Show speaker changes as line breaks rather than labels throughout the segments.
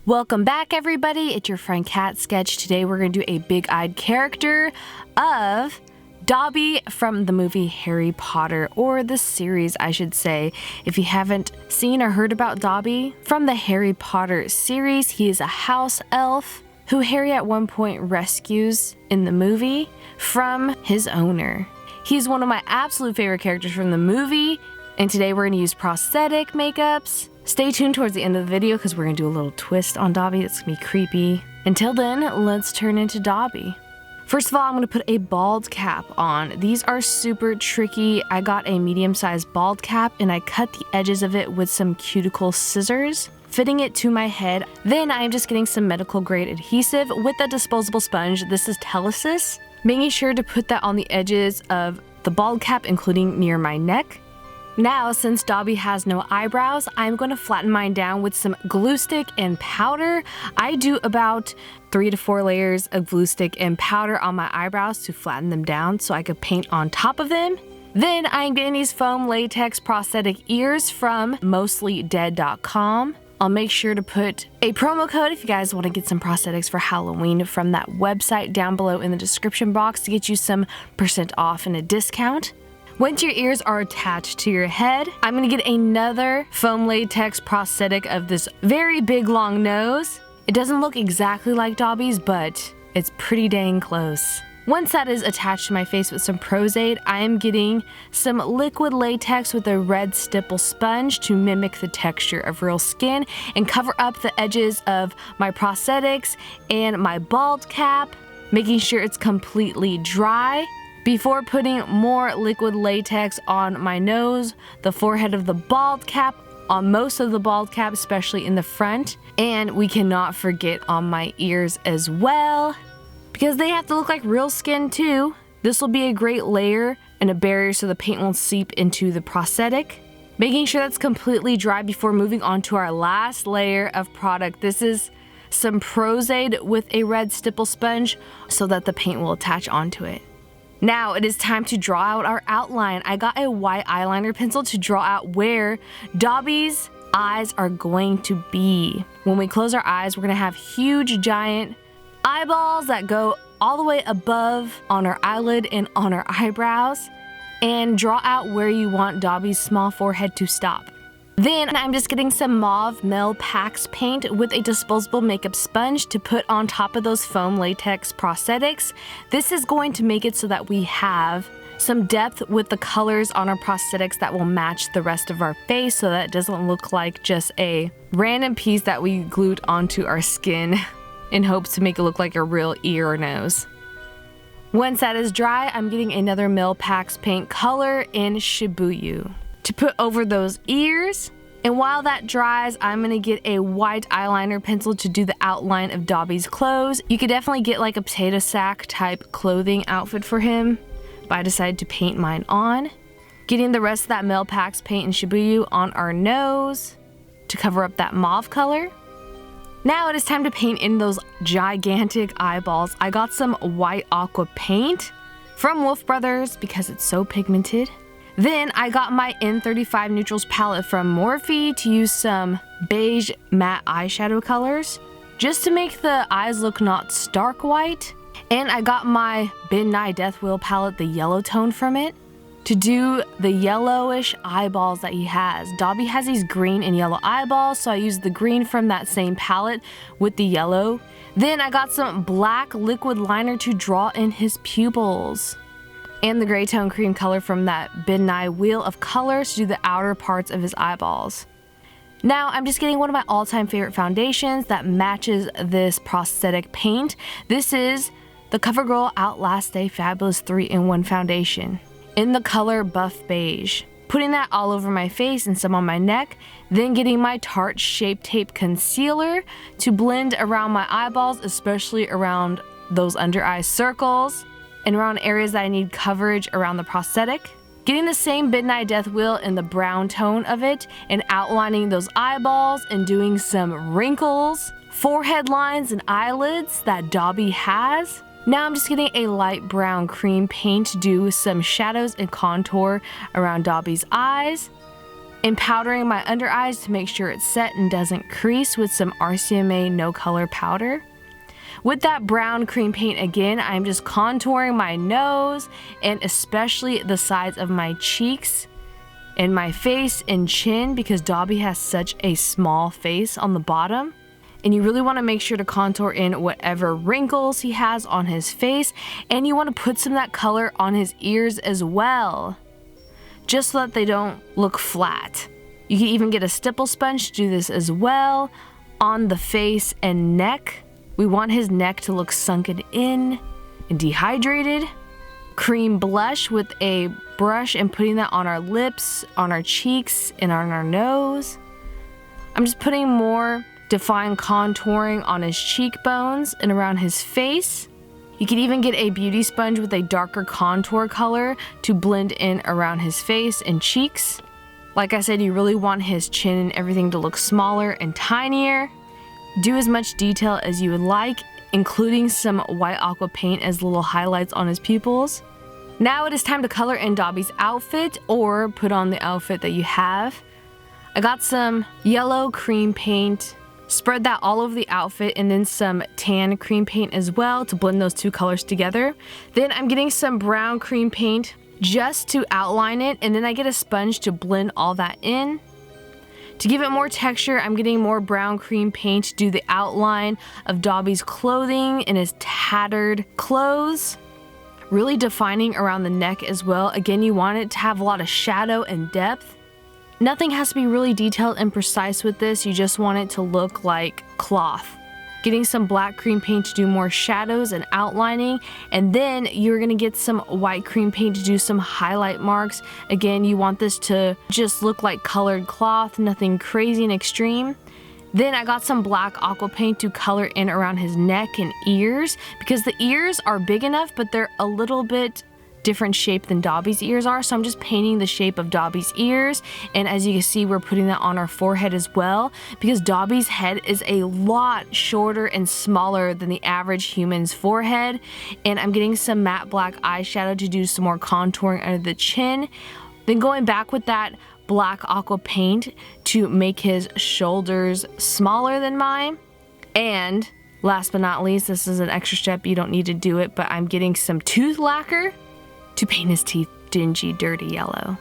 Welcome back, everybody. It's your friend Cat Sketch. Today we're going to do a big-eyed character of Dobby from the movie Harry Potter, or the series, I should say. If you haven't seen or heard about Dobby from the Harry Potter series, he is a house elf who Harry at one point rescues in the movie from his owner. He's one of my absolute favorite characters from the movie, and today we're going to use prosthetic makeups. Stay tuned towards the end of the video because we're going to do a little twist on Dobby that's going to be creepy. Until then, let's turn into Dobby. First of all, I'm going to put a bald cap on. These are super tricky. I got a medium-sized bald cap and I cut the edges of it with some cuticle scissors, fitting it to my head. Then I'm just getting some medical grade adhesive with a disposable sponge. This is Telesis. Making sure to put that on the edges of the bald cap, including near my neck. Now, since Dobby has no eyebrows, I'm going to flatten mine down with some glue stick and powder. I do about 3 to 4 layers of glue stick and powder on my eyebrows to flatten them down so I could paint on top of them. Then I'm getting these foam latex prosthetic ears from mostlydead.com. I'll make sure to put a promo code if you guys want to get some prosthetics for Halloween from that website down below in the description box to get you some % off and a discount. Once your ears are attached to your head, I'm going to get another foam latex prosthetic of this very big long nose. It doesn't look exactly like Dobby's, but it's pretty dang close. Once that is attached to my face with some prosaide, I am getting some liquid latex with a red stipple sponge to mimic the texture of real skin and cover up the edges of my prosthetics and my bald cap, making sure it's completely dry before putting more liquid latex on my nose, the forehead of the bald cap, on most of the bald cap, especially in the front. And we cannot forget on my ears as well, because they have to look like real skin too. This will be a great layer and a barrier so the paint won't seep into the prosthetic. Making sure that's completely dry before moving on to our last layer of product. This is some prosaide with a red stipple sponge so that the paint will attach onto it. Now it is time to draw out our outline. I got a white eyeliner pencil to draw out where Dobby's eyes are going to be. When we close our eyes, we're going to have huge giant eyeballs that go all the way above on our eyelid and on our eyebrows, and draw out where you want Dobby's small forehead to stop. Then I'm just getting some Mauve Mel Pax paint with a disposable makeup sponge to put on top of those foam latex prosthetics. This is going to make it so that we have some depth with the colors on our prosthetics that will match the rest of our face so that it doesn't look like just a random piece that we glued onto our skin in hopes to make it look like a real ear or nose. Once that is dry, I'm getting another Mel Pax paint color in Shibui to put over those ears. And while that dries, I'm gonna get a white eyeliner pencil to do the outline of Dobby's clothes. You could definitely get like a potato sack type clothing outfit for him, but I decided to paint mine on. Getting the rest of that Mel Pax paint in Shibui on our nose to cover up that mauve color. Now it is time to paint in those gigantic eyeballs. I got some white aqua paint from Wolf Brothers because it's so pigmented. Then I got my N35 Neutrals palette from Morphe to use some beige matte eyeshadow colors just to make the eyes look not stark white. And I got my Ben Nye Death Wheel palette, the yellow tone from it, to do the yellowish eyeballs that he has. Dobby has these green and yellow eyeballs, so I used the green from that same palette with the yellow. Then I got some black liquid liner to draw in his pupils, and the gray tone cream color from that Ben Nye Wheel of Color to do the outer parts of his eyeballs. Now I'm just getting one of my all-time favorite foundations that matches this prosthetic paint. This is the Covergirl Outlast Stay Fabulous 3-in-1 foundation in the color Buff Beige. Putting that all over my face and some on my neck, then getting my Tarte Shape Tape concealer to blend around my eyeballs, especially around those under eye circles, and around areas that I need coverage around the prosthetic. Getting the same Ben Nye Death Wheel in the brown tone of it and outlining those eyeballs and doing some wrinkles, forehead lines, and eyelids that Dobby has. Now I'm just getting a light brown cream paint to do some shadows and contour around Dobby's eyes. and powdering my under eyes to make sure it's set and doesn't crease with some RCMA No Color powder. With that brown cream paint again, I'm just contouring my nose and especially the sides of my cheeks and my face and chin because Dobby has such a small face on the bottom. And you really want to make sure to contour in whatever wrinkles he has on his face, and you want to put some of that color on his ears as well, just so that they don't look flat. You can even get a stipple sponge to do this as well on the face and neck. We want his neck to look sunken in and dehydrated. Cream blush with a brush and putting that on our lips, on our cheeks, and on our nose. I'm just putting more defined contouring on his cheekbones and around his face. You can even get a beauty sponge with a darker contour color to blend in around his face and cheeks. Like I said, you really want his chin and everything to look smaller and tinier. Do as much detail as you would like, including some white aqua paint as little highlights on his pupils. Now it is time to color in Dobby's outfit or put on the outfit that you have. I got some yellow cream paint, spread that all over the outfit, and then some tan cream paint as well to blend those two colors together. Then I'm getting some brown cream paint just to outline it, and then I get a sponge to blend all that in. To give it more texture, I'm getting more brown cream paint to do the outline of Dobby's clothing and his tattered clothes. Really defining around the neck as well. Again, you want it to have a lot of shadow and depth. Nothing has to be really detailed and precise with this, you just want it to look like cloth. Getting some black cream paint to do more shadows and outlining, and then you're gonna get some white cream paint to do some highlight marks. Again, you want this to just look like colored cloth, nothing crazy and extreme. Then I got some black aqua paint to color in around his neck and ears, because the ears are big enough, but they're a little bit different shape than Dobby's ears are, so I'm just painting the shape of Dobby's ears. And as you can see, we're putting that on our forehead as well, because Dobby's head is a lot shorter and smaller than the average human's forehead. And I'm getting some matte black eyeshadow to do some more contouring under the chin, then going back with that black aqua paint to make his shoulders smaller than mine. And last but not least, this is an extra step, you don't need to do it, but I'm getting some tooth lacquer to paint his teeth dingy, dirty yellow.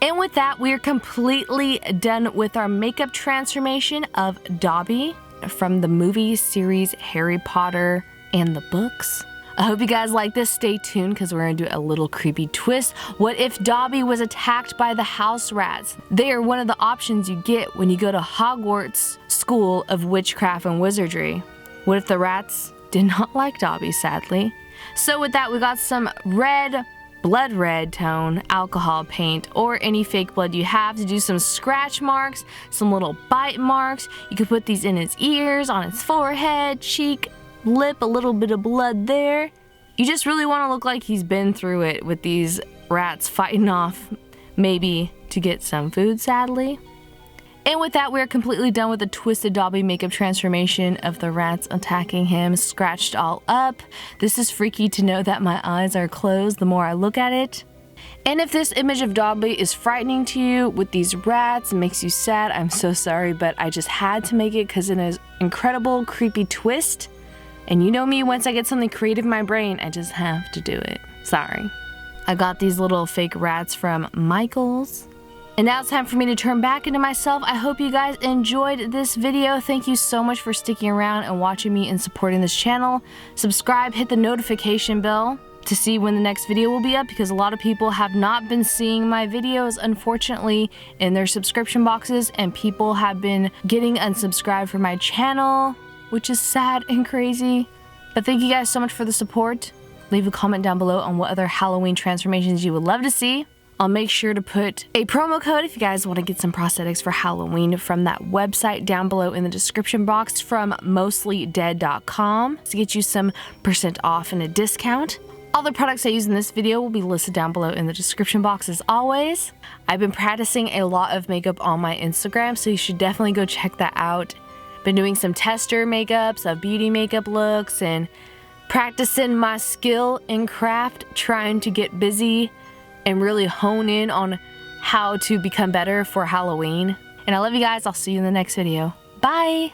And with that, we are completely done with our makeup transformation of Dobby from the movie series Harry Potter and the books. I hope you guys like this. Stay tuned because we're going to do a little creepy twist. What if Dobby was attacked by the house rats? They are one of the options you get when you go to Hogwarts School of Witchcraft and Wizardry. What if the rats did not like Dobby, sadly? So with that, we got some red, blood red tone alcohol paint or any fake blood you have to do some scratch marks, some little bite marks. You could put these in his ears, on his forehead, cheek, lip, a little bit of blood there. You just really want to look like he's been through it with these rats fighting off, maybe to get some food, sadly. And with that, we're completely done with the twisted Dobby makeup transformation of the rats attacking him, scratched all up. This is freaky to know that my eyes are closed the more I look at it. And if this image of Dobby is frightening to you with these rats and makes you sad, I'm so sorry, but I just had to make it because it is an incredible, creepy twist. And you know me, once I get something creative in my brain, I just have to do it. Sorry. I got these little fake rats from Michaels. And now it's time for me to turn back into myself. I hope you guys enjoyed this video. Thank you so much for sticking around and watching me and supporting this channel. Subscribe, hit the notification bell to see when the next video will be up, because a lot of people have not been seeing my videos, unfortunately, in their subscription boxes, and people have been getting unsubscribed from my channel, which is sad and crazy. But thank you guys so much for the support. Leave a comment down below on what other Halloween transformations you would love to see. I'll make sure to put a promo code if you guys want to get some prosthetics for Halloween from that website down below in the description box from mostlydead.com to get you some % off and a discount. All the products I use in this video will be listed down below in the description box as always. I've been practicing a lot of makeup on my Instagram, so you should definitely go check that out. Been doing some tester makeups of beauty makeup looks and practicing my skill in craft, trying to get busy and really hone in on how to become better for Halloween. And I love you guys. I'll see you in the next video. Bye!